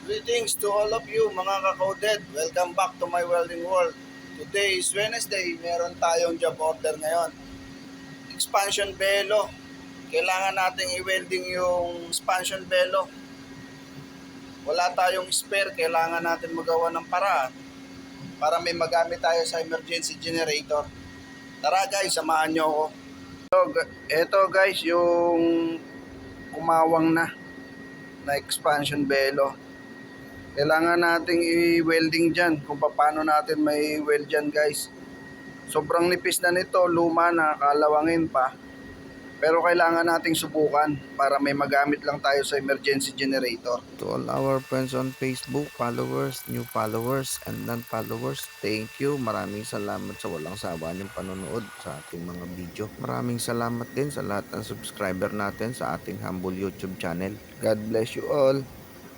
Greetings to all of you mga ka-coded. Welcome back to my welding world. Today is Wednesday. Meron tayong job order ngayon. Expansion belo. Kailangan nating i-welding yung expansion belo. Wala tayong spare. Kailangan natin magawa ng paraan para may magamit tayo sa emergency generator. Tara guys, samahan nyo ako. Ito guys, yung umawang na expansion belo. Kailangan nating i-welding dyan kung paano natin may weld dyan guys. Sobrang nipis na nito, luma na, kalawangin pa. Pero kailangan nating subukan para may magamit lang tayo sa emergency generator. To all our friends on Facebook, followers, new followers, and non-followers, thank you. Maraming salamat sa walang sawa niyong panonood sa ating mga video. Maraming salamat din sa lahat ng subscriber natin sa ating humble YouTube channel. God bless you all.